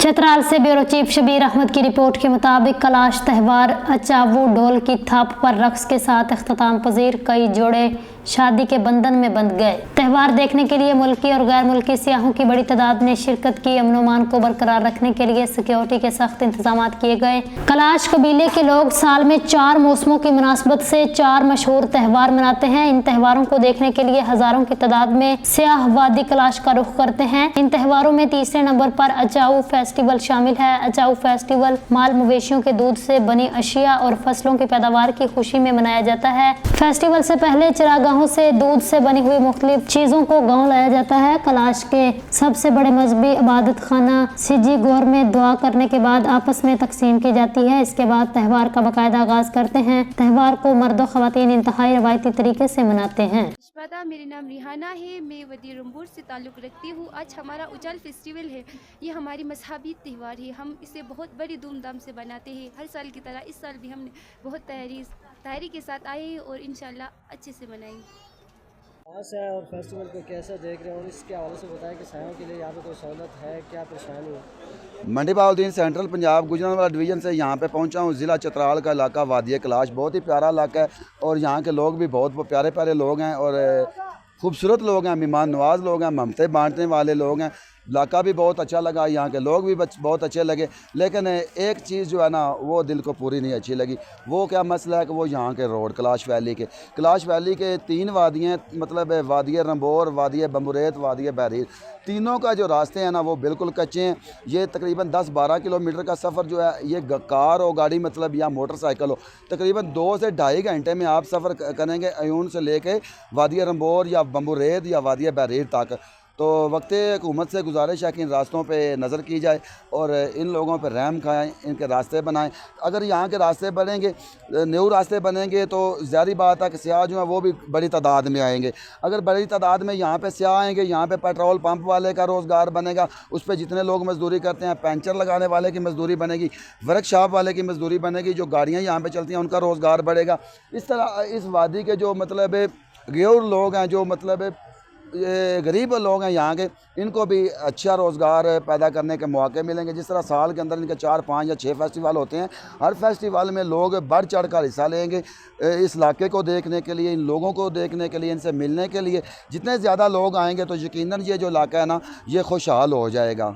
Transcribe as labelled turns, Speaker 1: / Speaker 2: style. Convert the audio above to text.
Speaker 1: चतराल से bureau chief Shabir Ahmad की report के मुताबिक कलाश त्यौहार अचावू ढोल की थाप पर रक्स के साथ इख्तिताम पजीर, कई जोड़े शादी के बंधन में बंध गए। त्यौहार देखने के लिए मुल्की और गैर मुल्की सियाहों की बड़ी तादाद ने शिरकत की। अमन को बरकरार रखने के लिए सिक्योरिटी के सख्त इंतजाम किए गए। कलाश कबीले के लोग साल में 4 मौसमों की मुनासबत से 4 मशहूर त्यौहार मनाते हैं। इन त्यौहारों को देखने के लिए हजारों की तादाद में सियाह वादी कलाश का रुख करते हैं। इन त्यौहारों में तीसरे नंबर पर अचाऊ फेस्टिवल शामिल है। अचाऊ फेस्टिवल माल मवेशियों के दूध से बनी अशिया और फसलों की पैदावार की खुशी में मनाया जाता है। फेस्टिवल से पहले चिरागाहों से दूध से बनी हुई मुख्तलिफ चीजों को गांव लाया जाता है। कलाश के सबसे बड़े मजहबी इबादत खाना सिजी गौर में दुआ करने के बाद आपस में तकसीम की जाती है। इसके बाद त्यौहार का बाकायदा आगाज करते हैं। त्यौहार को मर्द और खवातीन इंतहाई रवायती तरीके से मनाते हैं।
Speaker 2: मेरा नाम रिहाना है, मैं वदी रंबूर से ताल्लुक़ रखती हूँ। आज हमारा उजाल फेस्टिवल है। ये हमारी मजहबी त्यौहार है। हम इसे बहुत बड़ी धूमधाम से बनाते हैं। हर साल की तरह इस साल भी हमने बहुत तैयारी के साथ आए हैं और इंशाल्लाह अच्छे से मनाएंगे।
Speaker 3: और फेस्टिवल को कैसे देख रहे हो और इसके हवाले से बताएं कि सायों के लिए यहाँ पे कोई सहूलत है, क्या परेशानी है?
Speaker 4: मंडी बहाउद्दीन सेंट्रल पंजाब गुजरांवाला डिवीज़न से यहाँ पे पहुँचा हूँ। ज़िला चतराल का इलाका वादी कलाश बहुत ही प्यारा इलाका है और यहाँ के लोग भी बहुत प्यारे प्यारे लोग हैं और खूबसूरत लोग हैं, मेहमान नवाज लोग हैं, ममते बांटने वाले लोग हैं। इलाका भी बहुत अच्छा लगा, यहाँ के लोग भी बहुत अच्छे लगे, लेकिन एक चीज़ जो है ना वो दिल को पूरी नहीं अच्छी लगी। वो क्या मसला है कि वो यहाँ के रोड कलाश वैली के 3 वादियाँ, मतलब वादी रंबोर, वादी बम्बुरेत, वादी बहरीर, तीनों का जो रास्ते हैं ना वो बिल्कुल कच्चे हैं। ये तकरीबन 10-12 किलोमीटर का सफ़र जो है, ये कार हो गाड़ी मतलब या मोटरसाइकिल हो, तकरीबन 2 से ढाई घंटे में आप सफ़र करेंगे अयून से लेके वादी रंबोर या बम्बुरेत या वादी बहरीर तक। तो वक्त हुकूमत से गुजारिश है कि इन रास्तों पे नज़र की जाए और इन लोगों पे रहम खाएँ, इनके रास्ते बनाएं। अगर यहाँ के रास्ते बनेंगे, न्यू रास्ते बनेंगे तो ज़ाहिर बात है कि सियाह जो हैं वो भी बड़ी तादाद में आएंगे। अगर बड़ी तादाद में यहाँ पे सियाह आएंगे, यहाँ पे पेट्रोल पंप वाले का रोज़गार बनेगा, उस पर जितने लोग मजदूरी करते हैं, पैंचर लगाने वाले की मजदूरी बनेगी, वर्कशॉप वाले की मजदूरी बनेगी, जो गाड़ियाँ यहाँ पर चलती हैं उनका रोज़गार बढ़ेगा। इस तरह इस वादी के जो मतलब गैर लोग हैं, जो मतलब ये गरीब लोग हैं यहाँ के, इनको भी अच्छा रोज़गार पैदा करने के मौके मिलेंगे। जिस तरह साल के अंदर इनके 4, 5 या 6 फेस्टिवल होते हैं, हर फेस्टिवल में लोग बढ़ चढ़ कर हिस्सा लेंगे। इस इलाके को देखने के लिए, इन लोगों को देखने के लिए, इनसे मिलने के लिए जितने ज़्यादा लोग आएंगे तो यकीनन ये जो इलाका है ना ये खुशहाल हो जाएगा।